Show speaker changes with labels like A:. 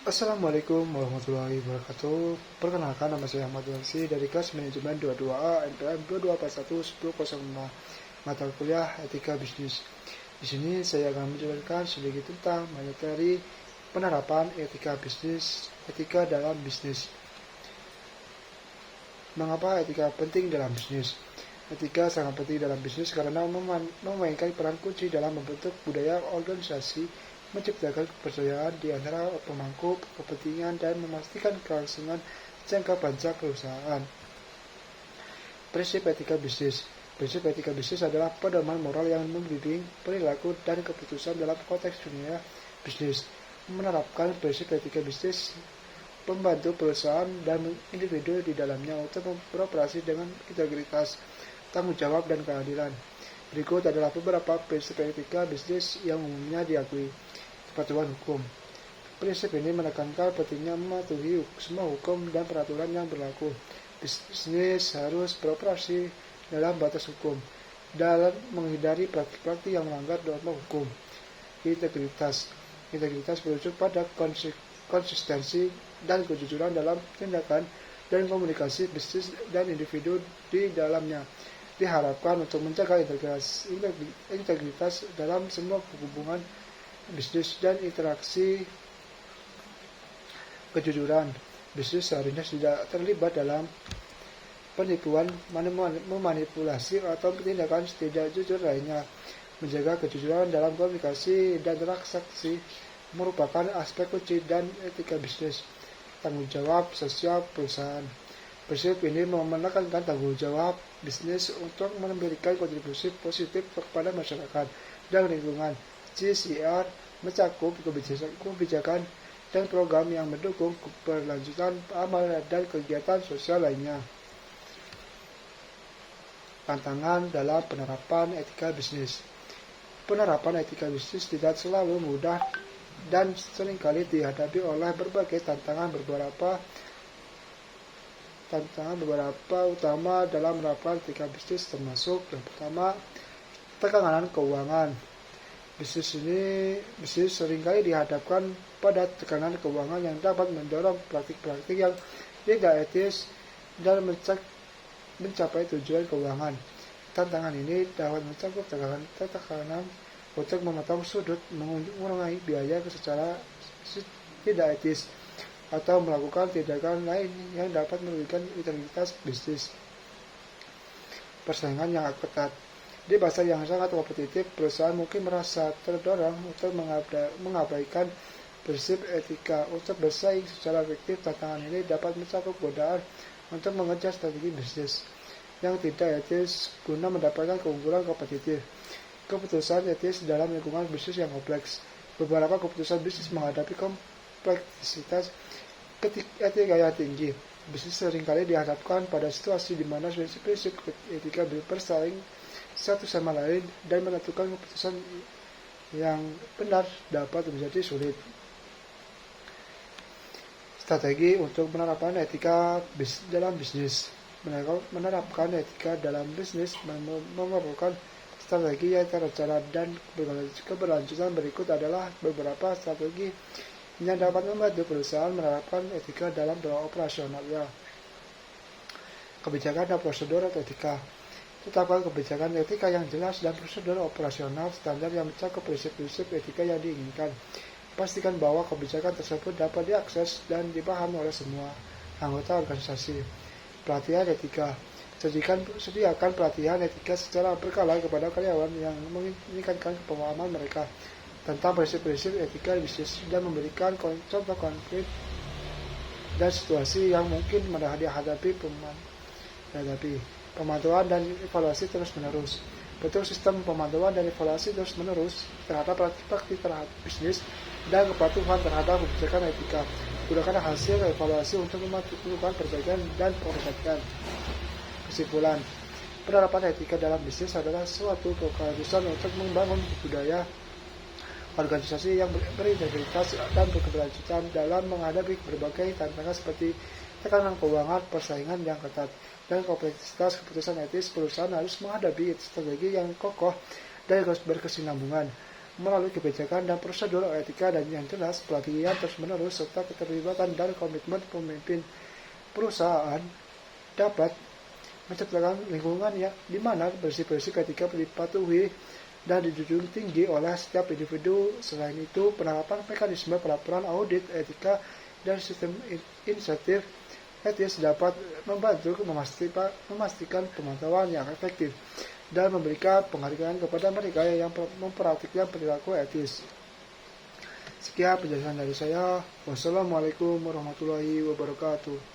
A: Assalamualaikum warahmatullahi wabarakatuh. Perkenalkan, nama saya Ahmad Wangsi dari kelas manajemen 22A NPM 2241 mata kuliah Etika Bisnis. Di sini saya akan menjelaskan sedikit tentang materi penerapan etika bisnis, etika dalam bisnis. Mengapa etika penting dalam bisnis? Etika sangat penting dalam bisnis karena memainkan peran kunci dalam membentuk budaya organisasi, menciptakan kepercayaan di antara pemangku kepentingan, dan memastikan kelangsungan jangka panjang perusahaan. Prinsip etika bisnis. Prinsip etika bisnis adalah pedoman moral yang membimbing perilaku dan keputusan dalam konteks dunia bisnis. Menerapkan prinsip etika bisnis membantu perusahaan dan individu di dalamnya untuk beroperasi dengan integritas, tanggung jawab, dan keadilan. Berikut adalah beberapa prinsip etika bisnis yang umumnya diakui. Kepatuhan hukum. Prinsip ini menekankan pentingnya mematuhi semua hukum dan peraturan yang berlaku. Bisnis harus beroperasi dalam batas hukum dalam menghindari praktik-praktik yang melanggar norma hukum. Integritas. Integritas merujuk pada konsistensi dan kejujuran dalam tindakan dan komunikasi bisnis dan individu di dalamnya. Diharapkan untuk menjaga integritas dalam semua hubungan bisnis dan interaksi. Kejujuran. Bisnis seharusnya tidak terlibat dalam penipuan, memanipulasi, atau tindakan tidak jujur lainnya. Menjaga kejujuran dalam komunikasi dan transaksi merupakan aspek kunci dan etika bisnis. Tanggung jawab sosial perusahaan. Prinsip ini menekankan tanggung jawab bisnis untuk memberikan kontribusi positif kepada masyarakat dan lingkungan. CSR mencakup kebijakan dan program yang mendukung keberlanjutan amal dan kegiatan sosial lainnya. Tantangan dalam penerapan etika bisnis. Penerapan etika bisnis tidak selalu mudah dan seringkali dihadapi oleh berbagai tantangan. Beberapa utama dalam menerapkan etika bisnis termasuk yang pertama, tekanan keuangan. Bisnis seringkali dihadapkan pada tekanan keuangan yang dapat mendorong praktik-praktik yang tidak etis dan mencapai tujuan keuangan. Tantangan ini dapat mencakup tekanan untuk memotong sudut, mengurangi biaya secara tidak etis, atau melakukan tindakan lain yang dapat merugikan integritas bisnis. Persaingan yang ketat. Di pasar yang sangat kompetitif, perusahaan mungkin merasa terdorong untuk mengabaikan prinsip etika untuk bersaing secara efektif. Tantangan ini dapat mencakup godaan untuk mengejar strategi bisnis yang tidak etis guna mendapatkan keunggulan kompetitif. Keputusan etis dalam lingkungan bisnis yang kompleks. Beberapa keputusan bisnis menghadapi kompleksitas etika yang tinggi. Bisnis seringkali dihadapkan pada situasi di mana prinsip etika bersaing satu sama lain, dan menentukan keputusan yang benar dapat menjadi sulit. Strategi untuk penerapan etika dalam bisnis. Menerapkan etika dalam bisnis memerlukan strategi yang terencana, dan keberlanjutan berikut adalah beberapa strategi yang dapat membantu perusahaan menerapkan etika dalam operasionalnya. Kebijakan dan prosedur etika. Tetapkan kebijakan etika yang jelas dan prosedur operasional standar yang mencakup prinsip-prinsip etika yang diinginkan. Pastikan bahwa kebijakan tersebut dapat diakses dan dipahami oleh semua anggota organisasi. Pelatihan etika. Sediakan pelatihan etika secara berkala kepada karyawan yang meningkatkan pemahaman mereka tentang prinsip-prinsip etika bisnis dan memberikan contoh konflik dan situasi yang mungkin dihadapi. Pemantauan dan evaluasi terus-menerus. Bentuk sistem pemantauan dan evaluasi terus-menerus terhadap praktik terhadap bisnis dan kepatuhan terhadap kebijakan etika. Gunakan hasil evaluasi untuk melakukan perbaikan dan perbaikan. Kesimpulan, penerapan etika dalam bisnis adalah suatu keharusan untuk membangun budaya organisasi yang berintegritas dan berkeberlanjutan dalam menghadapi berbagai tantangan seperti tekanan keuangan, persaingan yang ketat, dan kompleksitas keputusan etis. Perusahaan harus menghadapi strategi yang kokoh dan berkesinambungan melalui kebijakan dan prosedur etika dan yang jelas, pelatihan terus-menerus, serta keterlibatan dan komitmen pemimpin perusahaan dapat menciptakan lingkungan yang di mana bersih-bersih ketika dipatuhi dan dijunjung tinggi oleh setiap individu. Selain itu, penerapan mekanisme pelaporan audit etika dan sistem insentif etis dapat membantu memastikan pemantauan yang efektif dan memberikan penghargaan kepada mereka yang memperhatikan perilaku etis. Sekian penjelasan dari saya. Wassalamualaikum warahmatullahi wabarakatuh.